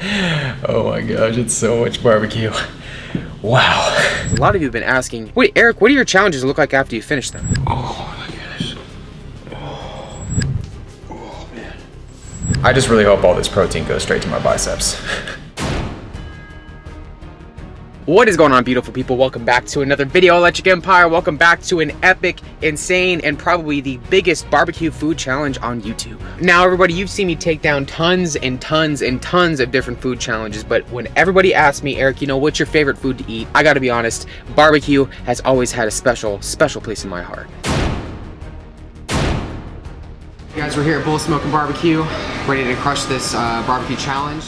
Oh my gosh, it's so much barbecue. Wow. A lot of you have been asking, wait, Eric, what do your challenges look like after you finish them? Oh my goodness. Oh man. I just really hope all this protein goes straight to my biceps. What is going on, beautiful people? Welcome back to another video, Electric Empire. Welcome back to an epic, insane, and probably the biggest barbecue food challenge on YouTube. Now, everybody, you've seen me take down tons and tons and tons of different food challenges, but when everybody asks me, Eric, you know, what's your favorite food to eat? I gotta be honest, barbecue has always had a special place in my heart. You guys, we're here at Bull Smoking Barbecue, ready to crush this barbecue challenge.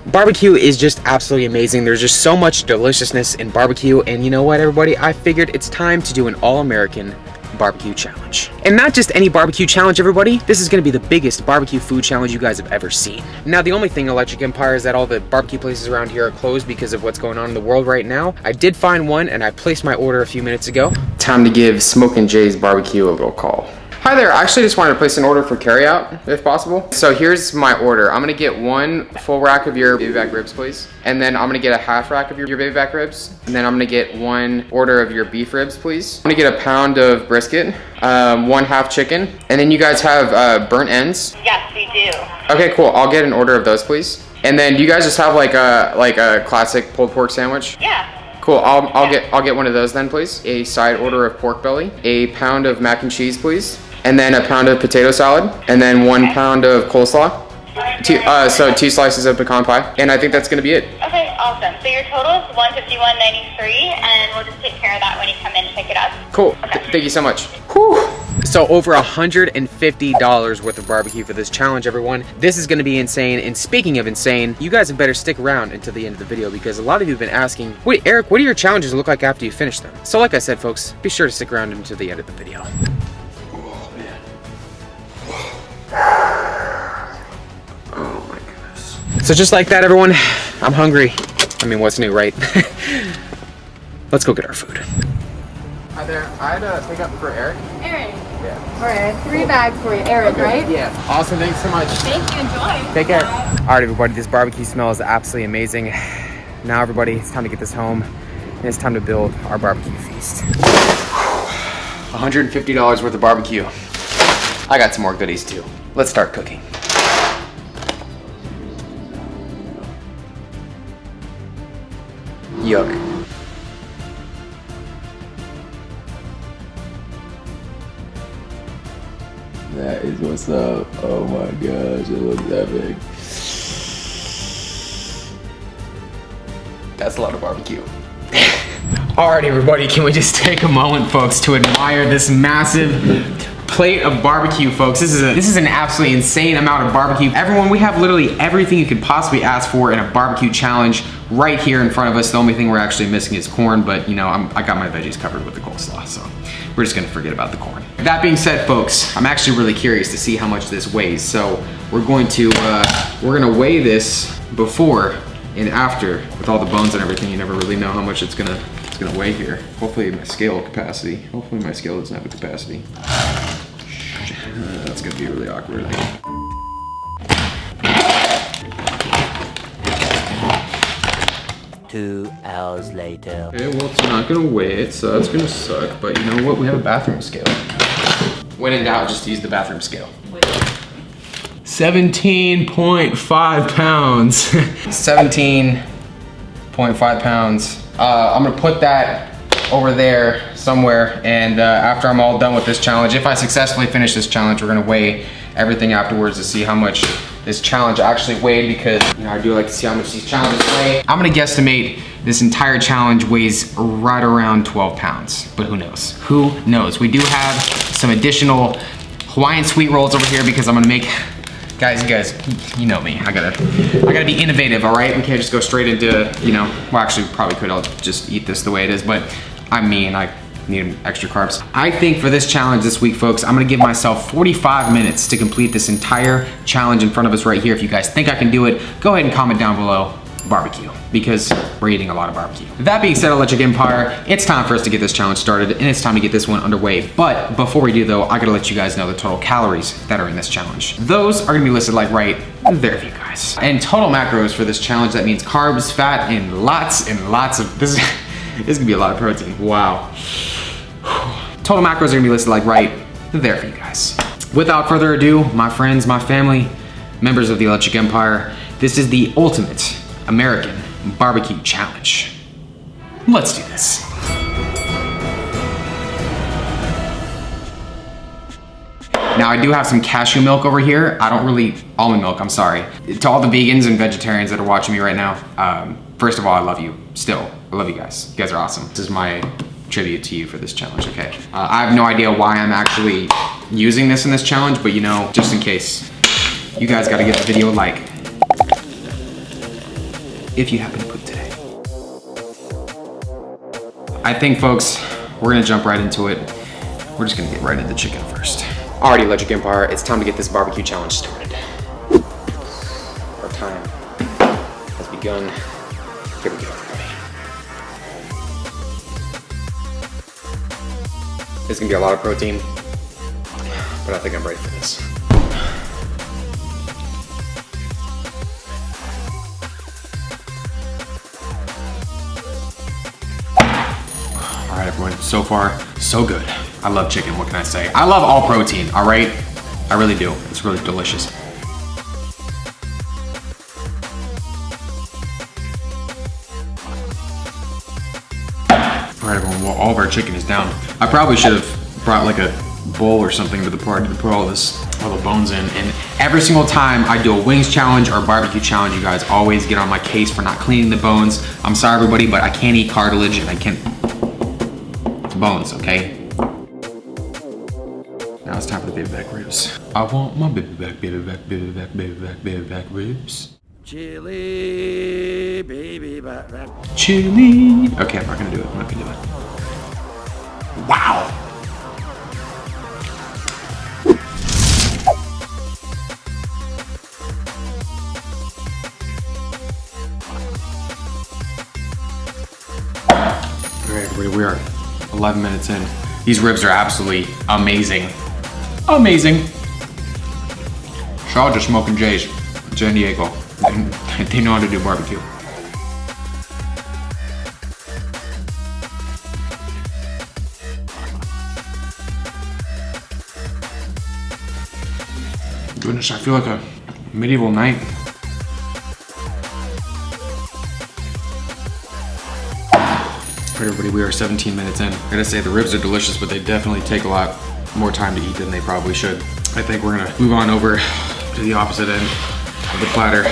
Barbecue is just absolutely amazing. There's just so much deliciousness in barbecue, and you know what, everybody? I figured it's time to do an all-American barbecue challenge. And not just any barbecue challenge, everybody. This is gonna be the biggest barbecue food challenge you guys have ever seen. Now, the only thing, Electric Empire, is that all the barbecue places around here are closed because of what's going on in the world right now. I did find one, and I placed my order a few minutes ago. Time to give Smokin' Jay's Barbecue a little call. Hi there, I actually just wanted to place an order for carryout, if possible. So here's my order. I'm gonna get one full rack of your baby back ribs, please. And then I'm gonna get a half rack of your baby back ribs. And then I'm gonna get one order of your beef ribs, please. I'm gonna get a pound of brisket, 1/2 chicken. And then you guys have burnt ends? Yes, we do. Okay, cool, I'll get an order of those, please. And then do you guys just have like a classic pulled pork sandwich? Yeah. Cool, I'll get one of those then, please. A side order of pork belly, a pound of mac and cheese, please. And then a pound of potato salad, and then 1 pound of coleslaw. So 2 slices of pecan pie, and I think that's gonna be it. Okay, awesome. So your total is $151.93, and we'll just take care of that when you come in and pick it up. Cool, Okay. Thank you so much. Whew. So over $150 worth of barbecue for this challenge, everyone. This is gonna be insane, and speaking of insane, you guys have better stick around until the end of the video because a lot of you have been asking, wait, Eric, what do your challenges look like after you finish them? So like I said, folks, be sure to stick around until the end of the video. Oh my goodness. So just like that, everyone, I'm hungry. I mean, what's new, right? Let's go get our food. Hi there, I had a pickup for Eric. Erik. Yeah. All right, 3 bags for you, Erik, right? Yeah. Awesome, thanks so much. Thank you, enjoy. Take care. All right, everybody, this barbecue smells absolutely amazing. Now, everybody, it's time to get this home, and it's time to build our barbecue feast. $150 worth of barbecue. I got some more goodies too. Let's start cooking. Yuck. That is what's up. Oh my gosh, it looks epic. That's a lot of barbecue. Alright, everybody, can we just take a moment, folks, to admire this massive plate of barbecue, folks. This is an absolutely insane amount of barbecue. Everyone, we have literally everything you could possibly ask for in a barbecue challenge right here in front of us. The only thing we're actually missing is corn, but you know, I got my veggies covered with the coleslaw, so we're just gonna forget about the corn. That being said, folks, I'm actually really curious to see how much this weighs. So we're gonna weigh this before and after with all the bones and everything. You never really know how much it's gonna weigh here. Hopefully my scale capacity. Hopefully my scale doesn't have a capacity. That's gonna be really awkward. 2 hours later. Okay, well, it's not gonna weigh it, so that's gonna suck. But you know what? We have a bathroom scale. When in doubt, just use the bathroom scale. 17.5 pounds. 17.5 pounds. I'm gonna put that over there somewhere, and after I'm all done with this challenge, if I successfully finish this challenge, we're gonna weigh everything afterwards to see how much this challenge actually weighed, because you know, I do like to see how much these challenges weigh. I'm gonna guesstimate this entire challenge weighs right around 12 pounds, but who knows? Who knows? We do have some additional Hawaiian sweet rolls over here because I'm gonna make, guys, you know me. I gotta be innovative, all right? We can't just go straight into, you know, well, actually, probably could. I'll just eat this the way it is, but I mean, I need extra carbs. I think for this challenge this week, folks, I'm gonna give myself 45 minutes to complete this entire challenge in front of us right here. If you guys think I can do it, go ahead and comment down below. barbecue because we're eating a lot of barbecue. That being said, Electric Empire, it's time for us to get this challenge started and it's time to get this one underway. But before we do though, I gotta let you guys know the total calories that are in this challenge. Those are gonna be listed like right there for you guys. And total macros for this challenge, that means carbs, fat, and lots of, this is gonna be a lot of protein. Wow. Total macros are gonna be listed like right there for you guys. Without further ado, my friends, my family, members of the Electric Empire, this is the ultimate American barbecue challenge. Let's do this. Now I do have some cashew milk over here. Almond milk, I'm sorry. To all the vegans and vegetarians that are watching me right now, first of all, I love you. Still, I love you guys. You guys are awesome. This is my tribute to you for this challenge, okay? I have no idea why I'm actually using this in this challenge, but you know, just in case, you guys gotta give the video a like. If you happen to put today. I think folks, we're gonna jump right into it. We're just gonna get right into the chicken first. Alrighty, Electric Empire, it's time to get this barbecue challenge started. Our time has begun. Here we go, everybody. This is gonna be a lot of protein, but I think I'm ready for this. All right, everyone, so far, so good. I love chicken, what can I say? I love all protein, all right? I really do, it's really delicious. All right, everyone, well, all of our chicken is down. I probably should have brought like a bowl or something to the party to put all the bones in. And every single time I do a wings challenge or barbecue challenge, you guys always get on my case for not cleaning the bones. I'm sorry, everybody, but I can't eat cartilage and I can't, it's bones, okay? Now it's time for the baby back ribs. I want my baby back, baby back, baby back, baby back, baby back ribs. Chili, baby back, back. Chili. Okay, I'm not gonna do it, I'm not gonna do it. Wow. All right, everybody, we are 11 minutes in. These ribs are absolutely amazing. Amazing. Shout out to Smoking Jay's in San Diego. They know how to do barbecue. Goodness, I feel like a medieval knight. All right, everybody, we are 17 minutes in. I gotta say, the ribs are delicious, but they definitely take a lot more time to eat than they probably should. I think we're gonna move on over to the opposite end of the platter.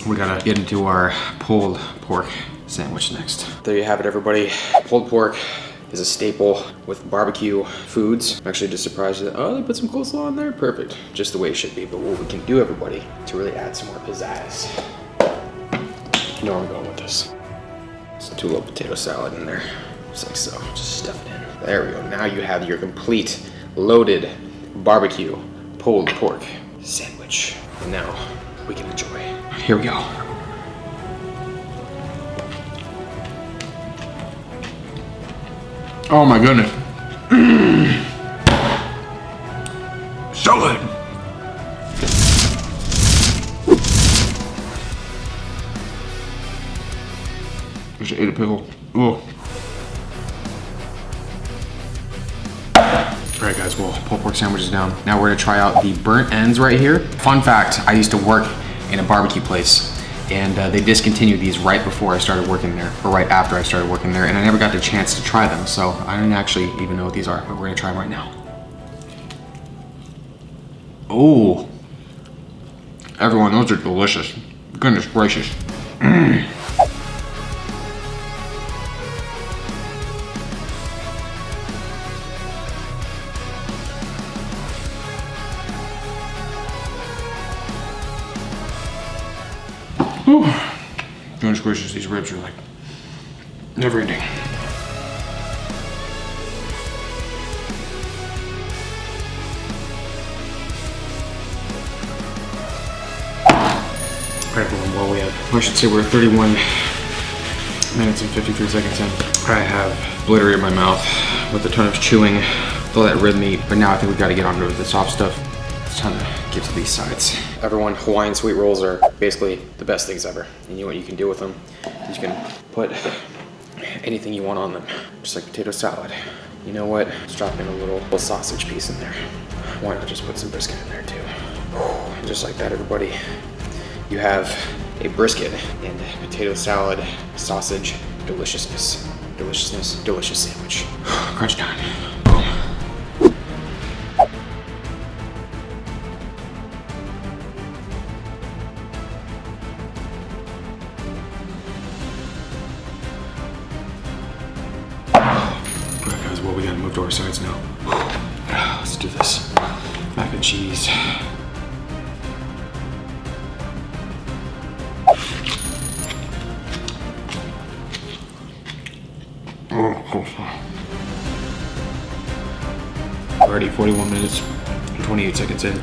We gotta get into our pulled pork sandwich next. There you have it, everybody. Pulled pork is a staple with barbecue foods. I'm actually just surprised that, oh, they put some coleslaw in there? Perfect, just the way it should be. But what we can do, everybody, to really add some more pizzazz. You know where I'm going with this. Some two-loaf potato salad in there, just like so, just stuff it in. There we go, now you have your complete, loaded barbecue pulled pork sandwich. And now we can enjoy. Here we go. Oh my goodness. So good. Just ate a pickle. Ooh. Alright guys, well, pulled pork sandwich is down. Now we're gonna try out the burnt ends right here. Fun fact, I used to work in a barbecue place and they discontinued these right before I started working there, or right after I started working there, and I never got the chance to try them, so I don't actually even know what these are, but we're gonna try them right now. Oh, everyone, those are delicious. Goodness gracious. Whew. Goodness gracious, these ribs are like never ending. Alright everyone, well I should say we're 31 minutes and 53 seconds in. I have obliterated my mouth with a ton of chewing, with all that red meat, but now I think we gotta get on to the soft stuff. It's time to get to these sides. Everyone, Hawaiian sweet rolls are basically the best things ever. And you know what you can do with them? You can put anything you want on them, just like potato salad. You know what? Let's drop in a little sausage piece in there. Why not just put some brisket in there too? And just like that, everybody, you have a brisket and potato salad, sausage, deliciousness, delicious sandwich. Crunch time. Boom. Alright guys, well we gotta move to our sides now. Let's do this. Mac and cheese. Already 41 minutes and 28 seconds in.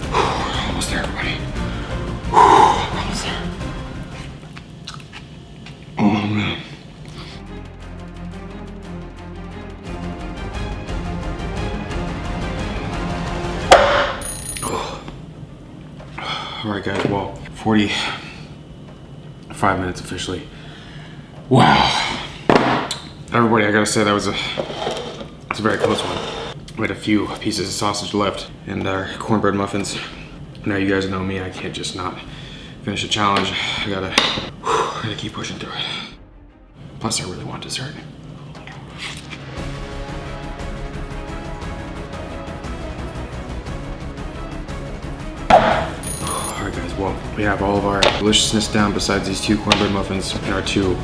Almost there, everybody. Almost there. Oh man. Alright guys, well, 45 minutes officially. Wow. Everybody, I gotta say that was a very close one. We had a few pieces of sausage left and our cornbread muffins. Now you guys know me, I can't just not finish a challenge. I gotta keep pushing through it. Plus I really want dessert. Alright guys, well, we have all of our deliciousness down besides these two cornbread muffins and our 2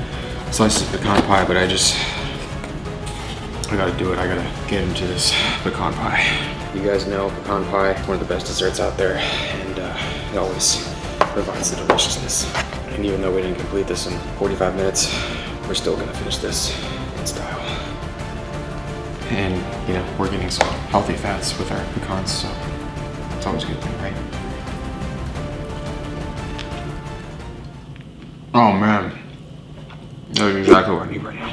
slices of pecan pie, but I gotta do it. I gotta get into this pecan pie. You guys know pecan pie, one of the best desserts out there, and it always provides the deliciousness. And even though we didn't complete this in 45 minutes, we're still gonna finish this in style. And, you know, we're getting some healthy fats with our pecans, so it's always a good thing, right? Oh man. That's exactly what I need right now.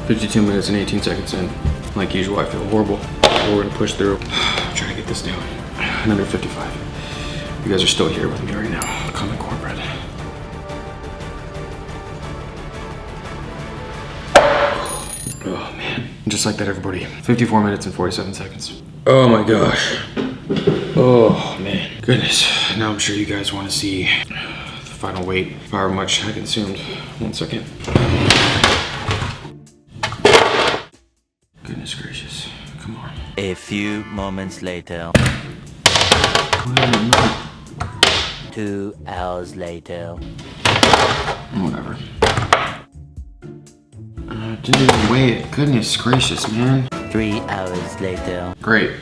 $52 minutes and 18 seconds in. Like usual, I feel horrible. But we're gonna push through. Try to get this down. Under 55. You guys are still here with me right now. Common cornbread. Oh man. Just like that, everybody. 54 minutes and 47 seconds. Oh my gosh. Oh man, goodness. Now I'm sure you guys want to see the final weight, however much I consumed. 1 second. Goodness gracious, come on. A few moments later. 2 hours later. Whatever. Didn't even weigh it. Goodness gracious, man. 3 hours later. Great.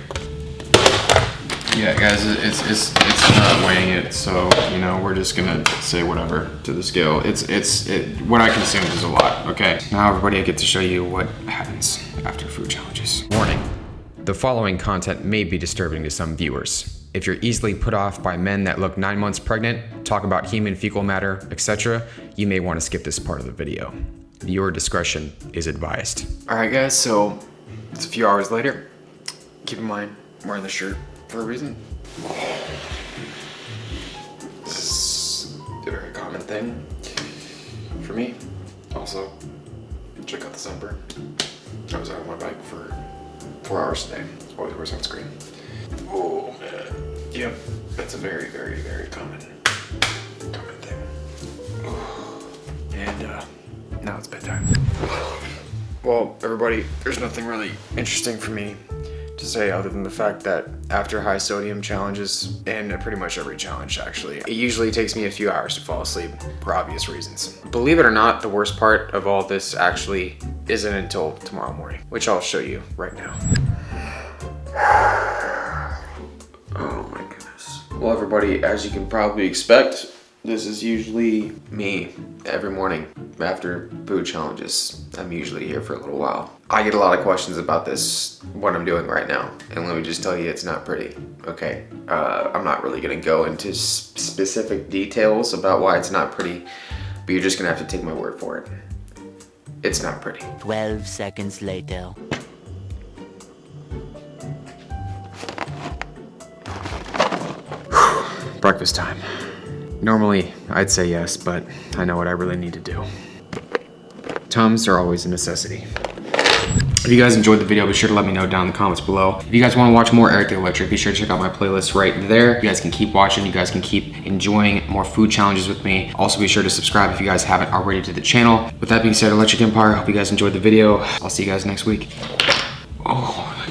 Yeah, guys, it's not weighing it, so you know we're just gonna say whatever to the scale. What I consumed is a lot. Okay. Now, everybody, I get to show you what happens after food challenges. Warning. The following content may be disturbing to some viewers. If you're easily put off by men that look 9 months pregnant, talk about human fecal matter, etc., you may want to skip this part of the video. Viewer discretion is advised. Alright guys, so it's a few hours later. Keep in mind, I'm wearing this shirt for a reason. This is a very common thing for me. Also, check out the sunburn. I was out on my bike for 4 hours today. Always wear sunscreen. Oh man. Yep, that's a very, very, very common thing. And now it's bedtime. Well, everybody, there's nothing really interesting for me to say other than the fact that after high sodium challenges, and pretty much every challenge actually, it usually takes me a few hours to fall asleep for obvious reasons. Believe it or not, the worst part of all this actually isn't until tomorrow morning, which I'll show you right now. Oh my goodness. Well, everybody, as you can probably expect, This is usually me every morning after food challenges. I'm usually here for a little while. I get a lot of questions about this, what I'm doing right now. And let me just tell you, it's not pretty, okay? I'm not really gonna go into specific details about why it's not pretty, but you're just gonna have to take my word for it. It's not pretty. 12 seconds later. Breakfast time. Normally, I'd say yes, but I know what I really need to do. Tums are always a necessity. If you guys enjoyed the video, be sure to let me know down in the comments below. If you guys want to watch more Erik the Electric, be sure to check out my playlist right there. You guys can keep watching. You guys can keep enjoying more food challenges with me. Also, be sure to subscribe if you guys haven't already to the channel. With that being said, Electric Empire, I hope you guys enjoyed the video. I'll see you guys next week. Oh,